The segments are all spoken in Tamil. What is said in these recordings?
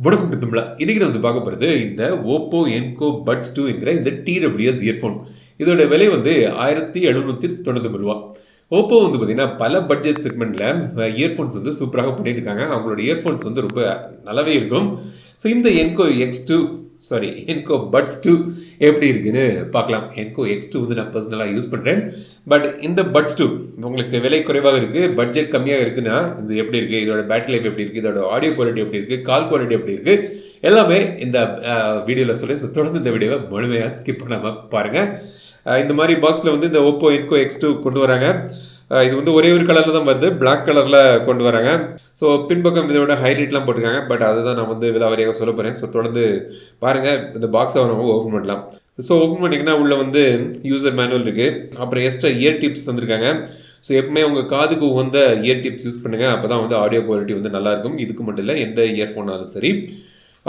வணக்கம் தமிழா. இன்னைக்கு நான் வந்து பார்க்க போகிறது இந்த Oppo Enco Buds 2ங்கிற இந்த TWS இயர்ஃபோன். இதோட விலை வந்து ரூ. 1799. ஓப்போ வந்து பார்த்தீங்கன்னா பல பட்ஜெட் செக்மெண்ட்டில் இயர்ஃபோன்ஸ் வந்து சூப்பராக பண்ணிட்டு இருக்காங்க. அவங்களோட இயர்ஃபோன்ஸ் வந்து ரொம்ப நல்லாவே இருக்கும். ஸோ இந்த Enco Buds 2 எப்படி இருக்குன்னு பார்க்கலாம். Enco X2 வந்து நான் பர்சனலாக யூஸ் பண்ணுறேன். பட் இந்த Buds 2 உங்களுக்கு விலை குறைவாக இருக்குது, பட்ஜெட் கம்மியாக இருக்குன்னா இது எப்படி இருக்குது, இதோட பேட்டரி லைஃப் எப்படி இருக்குது, இதோட ஆடியோ குவாலிட்டி எப்படி இருக்குது, கால் குவாலிட்டி எப்படி இருக்குது, எல்லாமே இந்த வீடியோவில் சொல்லி தொடர்ந்து இந்த வீடியோவை முழுமையாக ஸ்கிப் பண்ணாமல் பாருங்கள். இந்த மாதிரி பாக்ஸில் வந்து இந்த Oppo Enco X2 கொண்டு வராங்க. இது வந்து ஒரே ஒரு கலரில் தான் வருது, பிளாக் கலரில் கொண்டு வராங்க. ஸோ பின்பக்கம் இதோட ஹைலைட்லாம் போட்டிருக்காங்க. பட் அதுதான் நான் வந்து விலாவரியாக சொல்ல போகிறேன். ஸோ தொடர்ந்து பாருங்கள். இந்த பாக்ஸை நம்ம ஓப்பன் பண்ணலாம். ஸோ ஓப்பன் பண்ணிங்கன்னா உள்ளே வந்து யூசர் மேனுவல் இருக்குது. அப்புறம் எக்ஸ்ட்ரா இயர் டிப்ஸ் தந்திருக்காங்க. ஸோ எப்பவுமே உங்கள் காதுக்கு உகந்த இயர் டிப்ஸ் யூஸ் பண்ணுங்கள். அப்போ தான் வந்து ஆடியோ குவாலிட்டி வந்து நல்லாயிருக்கும். இதுக்கு மட்டும் இல்லை, எந்த இயர்ஃபோனாலும் சரி.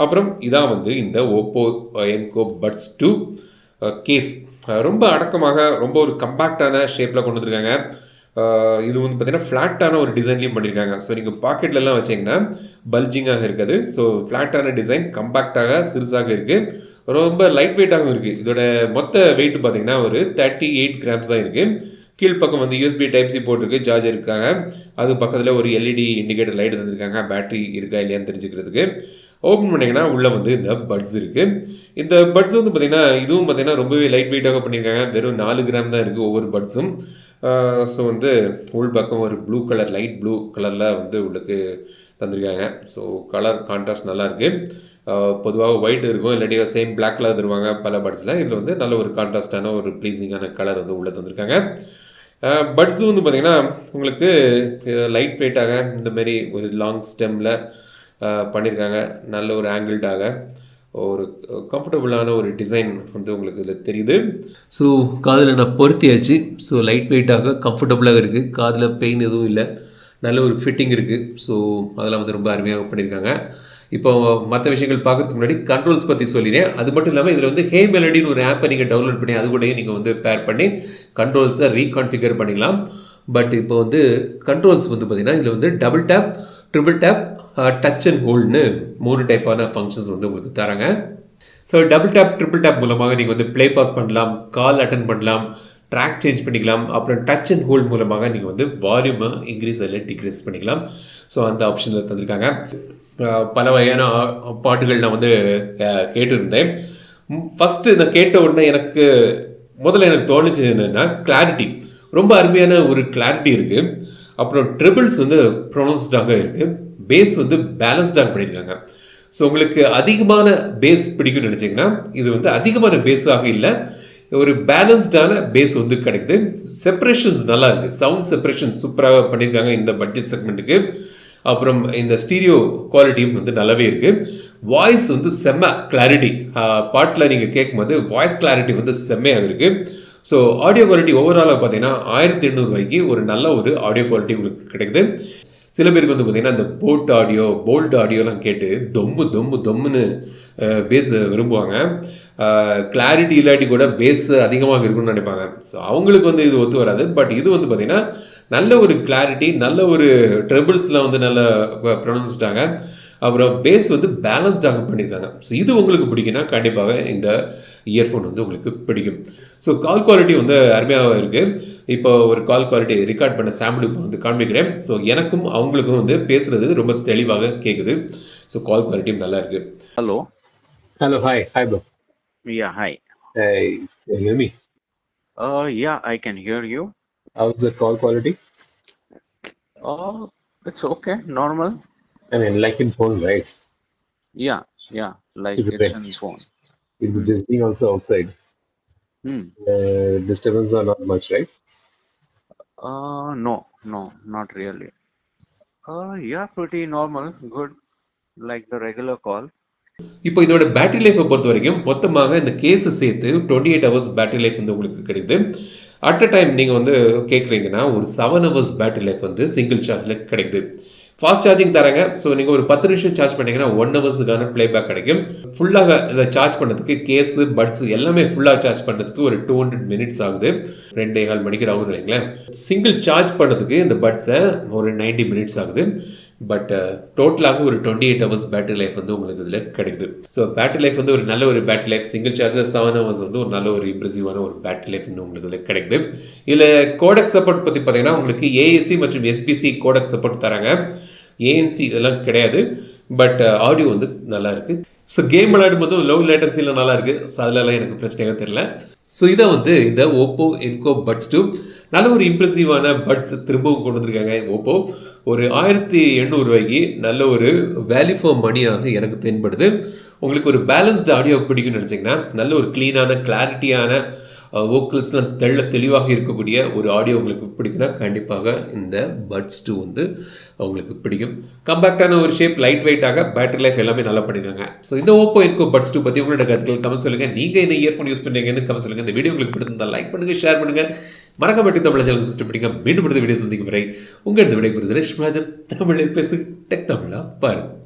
அப்புறம் இதான் வந்து இந்த Oppo Enco Buds 2 கேஸ். ரொம்ப அடக்கமாக, ரொம்ப ஒரு கம்பேக்டான ஷேப்பில் கொண்டு வந்திருக்காங்க. இது வந்து பார்த்தீங்கன்னா ஃப்ளாட்டான ஒரு டிசைன்லையும் பண்ணியிருக்காங்க. ஸோ நீங்கள் பாக்கெட்லலாம் வச்சிங்கன்னா பல்ஜிங்காக இருக்காது. ஸோ ஃப்ளாட்டான டிசைன், கம்பேக்டாக சிறுசாக இருக்குது, ரொம்ப லைட் வெயிட்டாகவும் இருக்குது. இதோட மொத்த வெயிட் பார்த்தீங்கன்னா ஒரு 38 கிராம்ஸ் தான் இருக்குது. கீழ்ப்பக்கம் வந்து USB டைப் சி போட்டிருக்கு, சார்ஜர் இருக்காங்க. அது பக்கத்தில் ஒரு LED இண்டிகேட்டர் லைட் தந்துருக்காங்க, பேட்டரி இருக்கா இல்லையான்னு தெரிஞ்சுக்கிறதுக்கு. ஓப்பன் பண்ணிங்கன்னா உள்ளே வந்து இந்த பட்ஸ் இருக்குது. இந்த பட்ஸ் வந்து பார்த்திங்கன்னா இதுவும் பார்த்திங்கன்னா ரொம்பவே லைட் வெயிட்டாக பண்ணியிருக்காங்க. வெறும் 4 கிராம் தான் இருக்குது ஒவ்வொரு பட்ஸும். ஸோ வந்து உள் பக்கம் ஒரு ப்ளூ கலர், லைட் ப்ளூ கலரில் வந்து உள்ளுக்கு தந்திருக்காங்க. ஸோ கலர் கான்ட்ராஸ்ட் நல்லாயிருக்கு. பொதுவாக ஒயிட் இருக்கும், இல்லாட்டி சேம் பிளாக் கலர் தருவாங்க பல பட்ஸில். இதில் வந்து நல்ல ஒரு கான்ட்ராஸ்டான ஒரு ப்ளீஸிங்கான கலர் வந்து உள்ளே தந்திருக்காங்க. பட்ஸு வந்து பார்த்திங்கன்னா உங்களுக்கு லைட் வெயிட்டாக இந்தமாரி ஒரு லாங் ஸ்டெம்மில் பண்ணியிருக்காங்க. நல்ல ஒரு ஆங்கிள்டாக ஒரு கம்ஃபர்டபுளான ஒரு டிசைன் வந்து உங்களுக்கு இதில் தெரியுது. ஸோ காதில் நான் பொருத்தியாச்சு. ஸோ லைட் வெயிட்டாக கம்ஃபர்டபுளாக இருக்குது. காதில் பெயின் எதுவும் இல்லை, நல்ல ஒரு ஃபிட்டிங் இருக்குது. ஸோ அதெல்லாம் வந்து ரொம்ப அருமையாக பண்ணியிருக்காங்க. இப்போ மற்ற விஷயங்கள் பார்க்குறதுக்கு முன்னாடி கண்ட்ரோல்ஸ் பற்றி சொல்லிடுறேன். அது மட்டும் இல்லாமல் இதில் வந்து ஹே மெலடின்னு ஒரு ஆப்பை நீங்கள் டவுன்லோட் பண்ணி அது கூடயே நீங்கள் வந்து பேர் பண்ணி கண்ட்ரோல்ஸை ரீகான்ஃபிகர் பண்ணிக்கலாம். பட் இப்போ வந்து கண்ட்ரோல்ஸ் வந்து பார்த்திங்கன்னா இதில் வந்து double tap, triple tap, touch and ஹோல்டுன்னு 3 டைப்பான ஃபங்க்ஷன்ஸ் வந்து உங்களுக்கு தராங்க. So double tap, triple tap மூலமாக நீங்கள் வந்து ப்ளே பாஸ் பண்ணலாம், கால் அட்டன் பண்ணலாம், ட்ராக் சேஞ்ச் பண்ணிக்கலாம். அப்புறம் டச் அண்ட் ஹோல்டு மூலமாக நீங்கள் வந்து வால்யூமை இன்க்ரீஸ் இல்லை டிக்ரீஸ் பண்ணிக்கலாம். ஸோ அந்த ஆப்ஷனில் தந்திருக்காங்க. பல வகையான பாட்டுகள் நான் வந்து கேட்டிருந்தேன். ஃபஸ்ட்டு நான் கேட்ட உடனே முதல்ல எனக்கு தோணுச்சு என்னென்னா கிளாரிட்டி, ரொம்ப அருமையான ஒரு கிளாரிட்டி இருக்குது. அப்புறம் ட்ரிபிள்ஸ் வந்து ப்ரொனவுன்ஸ்டாக இருக்குது, பேஸ் வந்து பேலன்ஸ்டாக பண்ணியிருக்காங்க. ஸோ உங்களுக்கு அதிகமான பேஸ் பிடிக்கும்னு நினச்சிங்கன்னா இது வந்து அதிகமான பேஸாக இல்லை, ஒரு பேலன்ஸ்டான பேஸ் வந்து கிடைக்குது. செப்பரேஷன்ஸ் நல்லா இருக்குது, சவுண்ட் செப்பரேஷன் சூப்பராக பண்ணியிருக்காங்க இந்த பட்ஜெட் செக்மெண்ட்டுக்கு. அப்புறம் இந்த ஸ்டீரியோ குவாலிட்டியும் வந்து நல்லாவே இருக்குது. வாய்ஸ் வந்து செம்ம கிளாரிட்டி, பாட்டில் நீங்கள் கேட்கும்போது வாய்ஸ் கிளாரிட்டி வந்து செம்மையாக இருக்குது. ஸோ ஆடியோ குவாலிட்டி ஓவராலாக பார்த்தீங்கன்னா 1800 ஒரு நல்ல ஒரு ஆடியோ குவாலிட்டி உங்களுக்கு கிடைக்குது. சில பேருக்கு வந்து பார்த்திங்கன்னா இந்த போல்ட் ஆடியோலாம் கேட்டு தொம்முன்னு பேஸ் விரும்புவாங்க. கிளாரிட்டி இல்லாட்டி கூட பேஸ் அதிகமாக இருக்குன்னு நினைப்பாங்க. ஸோ அவங்களுக்கு வந்து இது ஒத்து வராது. பட் இது வந்து பார்த்திங்கன்னா நல்ல ஒரு கிளாரிட்டி, நல்ல ஒரு ட்ரிபிள்ஸ்லாம் வந்து நல்ல ப்ரொனவுன்ஸ்டாக, அப்புறம் பேஸ் வந்து பேலன்ஸ்டாக பண்ணியிருக்காங்க. ஸோ இது உங்களுக்கு பிடிக்குன்னா கண்டிப்பாக இந்த இயர்ஃபோன் வந்து உங்களுக்கு பிடிக்கும். ஸோ கால் குவாலிட்டி வந்து அருமையாக இருக்குது. இப்போ ஒரு கால் குவாலிட்டி ரெக்கார்ட் பண்ண சாம்பிள் இப்போ வந்து காண்பிக்கிறேன். ஸோ எனக்கும் அவங்களுக்கும் வந்து பேசுகிறது ரொம்ப தெளிவாக கேட்குது. ஸோ கால் குவாலிட்டியும் நல்லா இருக்குது. Hello. Hi bro. Yeah, hi. Hey, can you hear me? Yeah, I can hear you. How's the call quality? It's okay, normal. I mean, like in phone, right? Yeah, like It's it's in phone. It's Disney also outside. Disturbance are not much, right? No, not really. Yeah, pretty normal, good, like the regular call. இப்போ இதோட பேட்டரி லைஃப்பை பொறுத்த வரைக்கும் மொத்தமாக இந்த கேஸை சேர்த்து 28 hours பேட்டரி லைஃப் வந்து உங்களுக்கு கிடைக்குது. அட் அ டைம் நீங்கள் வந்து கேட்குறீங்கன்னா ஒரு 7 hours பேட்டரி லைஃப் வந்து சிங்கிள் சார்ஜில் கிடைக்குது. ஃபாஸ்ட் சார்ஜிங் தராங்க. ஸோ நீங்கள் ஒரு 10 நிமிஷம் சார்ஜ் பண்ணிங்கன்னா 1 hourக்கான ப்ளேபேக் கிடைக்கும். ஃபுல்லாக இதை சார்ஜ் பண்ணுறதுக்கு கேஸு, பட்ஸு எல்லாமே ஃபுல்லாக சார்ஜ் பண்ணுறதுக்கு ஒரு 200 minutes ஆகுது. 2.25 மணிக்கு ஆகுது இல்லைங்களேன். சிங்கிள் சார்ஜ் பண்ணுறதுக்கு இந்த பட்ஸை ஒரு 90 minutes ஆகுது. பட் டோட்டலாக ஒரு 28 ஹவர்ஸ் பேட்டரி லைஃப் வந்து உங்களுக்கு இதில் கிடைக்குது. ஸோ பேட்டரி லைஃப் வந்து ஒரு நல்ல ஒரு battery life, single charger 7 hours வந்து ஒரு நல்ல ஒரு இம்ப்ரெசிவான ஒரு பேட்டரி லைஃப் வந்து உங்களுக்கு இதில் கிடைக்குது. இதில் கோடெக் சப்போர்ட் பற்றி பார்த்தீங்கன்னா உங்களுக்கு ஏஏசி மற்றும் எஸ்பிசி கோடெக் சப்போர்ட் தராங்க. ஏஎன்சி இதெல்லாம் கிடையாது. பட் ஆடியோ வந்து நல்லா இருக்கு. ஸோ கேம் விளையாடும் போது லோ லேட்டன்சியில் நல்லா இருக்கு. ஸோ அதிலலாம் எனக்கு பிரச்சனையாக தெரியல. ஸோ இதை வந்து இந்த ஓப்போ என்கோ பட்ஸ் 2 நல்ல ஒரு இம்ப்ரெசிவான பட்ஸ் திரும்பவும் கொண்டு வந்திருக்காங்க ஓப்போ. ஒரு 1800 ரூபாய்க்கு நல்ல ஒரு வேல்யூ ஃபார் மணியாக எனக்கு தென்படுது. உங்களுக்கு ஒரு பேலன்ஸ்டு ஆடியோ பிடிக்கும்னு நினச்சிங்கன்னா, நல்ல ஒரு க்ளீனான கிளாரிட்டியான வோக்கல்ஸ்லாம் தெளிவாக இருக்கக்கூடிய ஒரு ஆடியோ உங்களுக்கு பிடிக்குன்னா கண்டிப்பாக இந்த பட்ஸ் 2 வந்து உங்களுக்கு பிடிக்கும். கம்பேக்டான ஒரு ஷேப், லைட் வெயிட்டாக, பேட்டரி லைஃப் எல்லாமே நல்லா பண்ணியிருக்காங்க. ஸோ இந்த ஓப்போ என்கோ பட்ஸ் 2 பற்றி உங்களோட கருத்துக்கள் கமெண்ட் சொல்லுங்கள். நீங்கள் என்ன இயர்ஃபோன் யூஸ் பண்ணுறீங்கன்னு கமெண்ட் சொல்லுங்கள். இந்த வீடியோ உங்களுக்கு பிடிச்சிருந்தால் லைக் பண்ணுங்கள், ஷேர் பண்ணுங்கள். மறக்காம மட்டும் தமிழ் சேனல் சிஸ்டம் பிடிங்க. மீண்டும் அடுத்த வீடியோ சந்திக்கும் வரை உங்கள் இந்த விடைபெறுதல் தமிழை பேசு டெக் தமிழா பாருங்கள்.